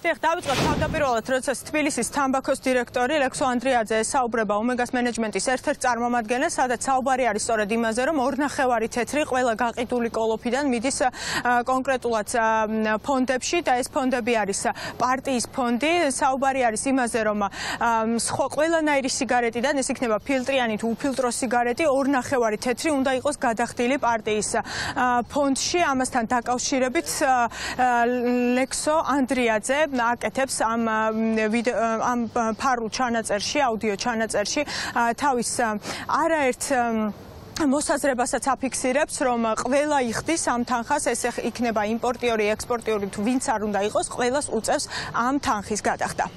დიახ, დავიწყოთ თავდაპირველად, როდესაც თბილისის თამბაქოს დირექტორი ლექსო ანდრიაძე საუბრება ომეგას მენეჯმენტის ერთ-ერთ წარმომადგენელს, სადაც საუბარი არის სწორედ იმაზე, რომ 2.5 თეთრი ყველა გაყიდული კოლოფიდან მიდის კონკრეტულად ფონდებში და ეს ფონდები არის პარტიის ფონდი. საუბარი არის იმაზე, რომ სხვა ყველანაირი სიგარეტიდან ეს იქნება ფილტრიანი თუ უფილტრო სიგარეტი 2.5 თეთრი უნდა იყოს გადახდილი პარტიის ფონდში. ამასთან დაკავშირებით ლექსო ანდრიაძე აკეთებს ამ ფარულ ჩანაწერში, აუდიო ჩანაწერში თავის არაერთ მოსაზრებასაც აფიქსირებს, რომ ყველა იხდის ამ თანხას, ეს იქნება იმპორტიორი, ექსპორტიორი თუ ვინც არ უნდა იყოს, ყველას უწევს ამ თანხის გადახდა.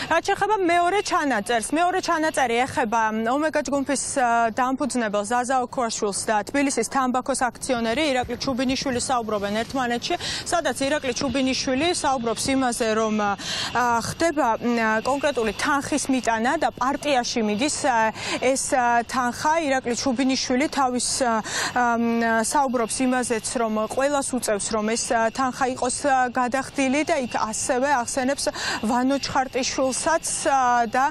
რაც შეეხება მეორე ჩანაწერს, მეორე ჩანაწერი ეხება ომეგა ჯგუფის დამფუძნებელ ზაზა ოქრაშვილს და თბილისის თამბაქოს აქციონერი ირაკლი ჩუბინიშვილი საუბრობენ ერთმანეთში, სადაც ირაკლი ჩუბინიშვილი საუბრობს იმაზე, რომ ხდება კონკრეტული თანხის მიტანა და პარტიაში მიდის ეს თანხა. ირაკლი ჩუბინიშვილი თავის საუბრობს იმაზეც, რომ ყველას უწევს, რომ ეს თანხა იყოს გადახდილი და იქ ასევე ახსენებს ვანო ჩხარტიშვილს და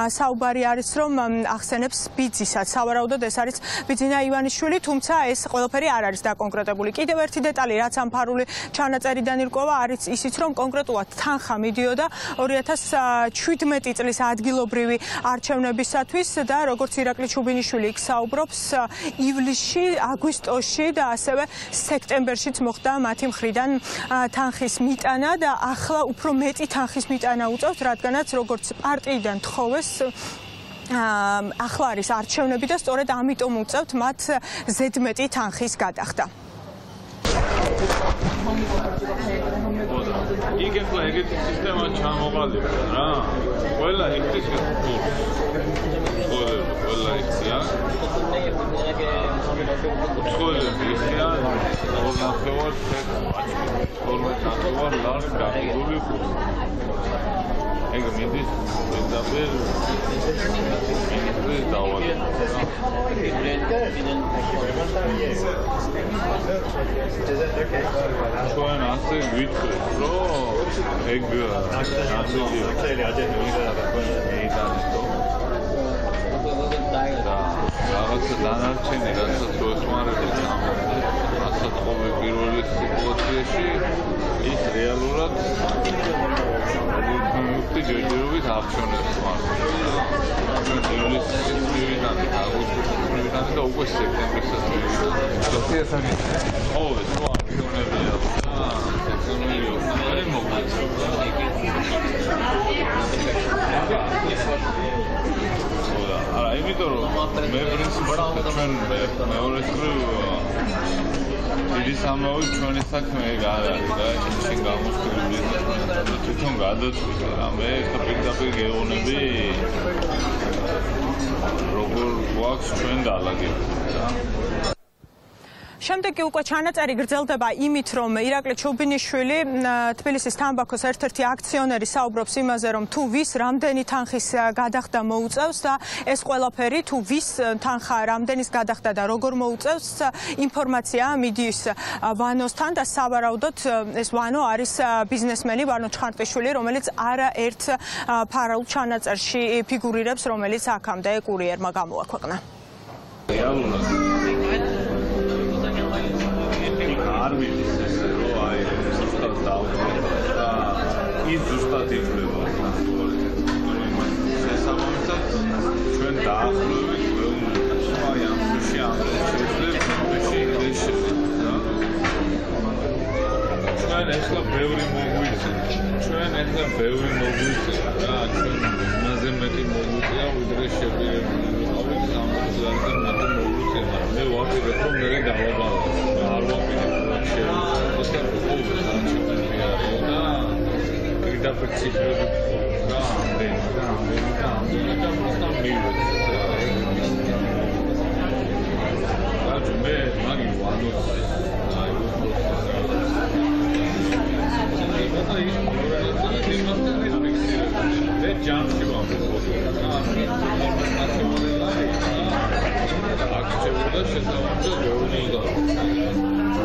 საუბარი არის, რომ ახსენებს ბიძისაც. სავარაუდოდ ეს არის ბიძინა ივანიშვილი, თუმცა ეს ყველაფერი არ არის დაკონკრეტებული. კიდევ ერთი დეტალი, რაც ამ ფარული ჩანაწერიდან ირკვევა, არის ისიც, რომ კონკრეტულად თანხა მიდიოდა 2017 წლის ადგილობრივი არჩევნებისათვის და როგორც ირაკლი ჩუბინიშვილი იქ საუბრობს, ივლისში, აგვისტოში და ასევე სექტემბერშიც მოხდა მათი მხრიდან თანხის მიტანა და ახლა უფრო მეტი თანხის მიტანა უწევთ, რადგანაც როგორც პარტიიდან თხოვეს ახლა არის არჩევნები და სწორედ ამიტომ უწევთ მათ ზედმეტი თანხის გადახდა. იგებლა ეგეთი სისტემა ჩამოყალიბდა რა. ყველა იხდის კურსს. ყველა იხდია. ყველა იხდია. ორნახევარ ლარს გაყიდული კურსი. ეგ მიდის პირდაპირ მინისტრის დავალება. ჩვენ ასე ვიტყვით, რომ ეგ ნაცვლია რაღაცა დანარჩენი, რასაც რო ეხმარებოდი ასეთ ყოველ პირველი სიტუაციაში ის რეალურად ჯერჯერობით აღჩვენებს მას. ივლისის წლიდან და აგვისტოს წლიდან და უკვე სექტემბერსაც მივიდა. ო, ეს რა არქეონებია და სექტემბერი ოქტომბერი მოგვიწევს. არა, იმიტომ რომ მე პრინციპში ჩვენ მეორე მხრივ დიდი სამაო ჩვენი საქმე ეგ არ არის და შენ გამოსწრებული თვითონ გადაწყვიტე რა მე პირდაპირ გეუბნები როგორ გვაქვს ჩვენ დაალაგებული რა შემდეგი უკვე ჩანაწერი გრძელდება იმით, რომ ირაკლი ჩუბინიშვილი, თბილისის თამბაქოს ერთ-ერთი აქციონერი, საუბრობს იმაზე, რომ თუ ვის რამდენი თანხის გადახდა მოუწევს და ეს ყველაფერი თუ ვის თანხა რამდენის გადახდა და როგორ მოუწევს, ინფორმაცია მიდის ვანოსთან და სავარაუდოდ ეს ვანო არის ბიზნესმენი ვანო ჩხარტიშვილი, რომელიც არაერთ ფარაულ ჩანაწერში ფიგურირებს, რომელიც აქამდე კურიერმა გამოაქვეყნა. არ ვიცი ესე რომ აი ზუსტად დავუწყდა და ის ზუსტად იწლება შესაბამისად ჩვენ დაახლოებით აი ამ შუში ამ შეძლებს ჩვენ ახლა ბევრი მოგვიწევს ჩვენ ახლა ბევრი მოგვიწევს რა ჩვენ იმაზე მეტი მოგვიწია ვიდრე შეგვიძლია ავით 60-ზე მეტი მოგვიწია მაგრამ მე ვაპირებ რომ მე დავაბალანსო არ ვაპირებ რომ შეიძლება პირდაპირ ციფრები რა ამდენი და მოსთან მივიდეთ რა მე მაგი ვანოს აი მე ჯამში ვამბობ აქცევდა შესაძლოა გეუბნოდა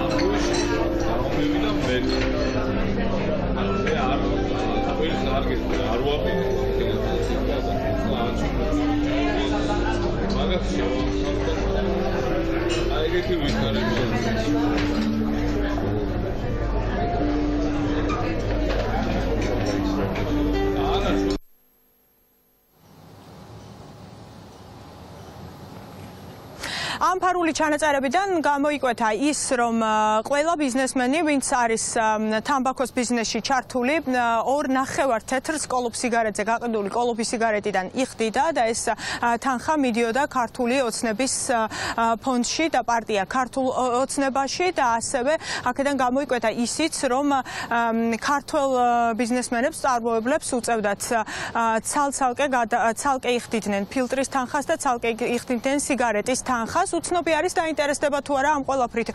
ამბუში გამოვიდა მე არ ყველს არ ვაპირებ მაგას აი ეგეთი ვიქნარები ამ ფარული ჩანაწერებიდან გამოიკვეთა ის, რომ ყველა ბიზნესმენი, ვინც არის თამბაქოს ბიზნესში ჩართული, 2.5 თეთრ კოლოფ სიგარეტზე გაყიდული კოლოფი სიგარეტიდან იხდიდა და ეს თანხა მიდიოდა ქართული ოცნების ფონდში და პარტია ქართულ ოცნებაში და ასევე აქედან გამოიკვეთა ისიც, რომ ქართველ ბიზნესმენებს წარმოებლებს უწევდათ ცალკე იხდიდნენ ფილტრის თანხას და ცალკე იხდიდნენ სიგარეტის თანხას. უცნობი არის დაინტერესდება თუ არა ამ ყველაფრით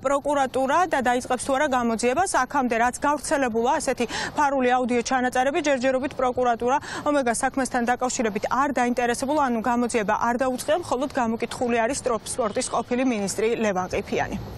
პროკურატურა და დაიწყებს თუ არა გამოძიებას. აქამდე რაც გავრცელებულა ასეთი ფარული აუდიო ჩანაწერები, ჯერჯერობით პროკურატურა ომეგას საქმესთან დაკავშირებით არ დაინტერესებულა, ანუ გამოძიება არ დაუწყია, მხოლოდ გამოკითხული არის სპორტის ყოფილი მინისტრი ლევან ყიფიანი.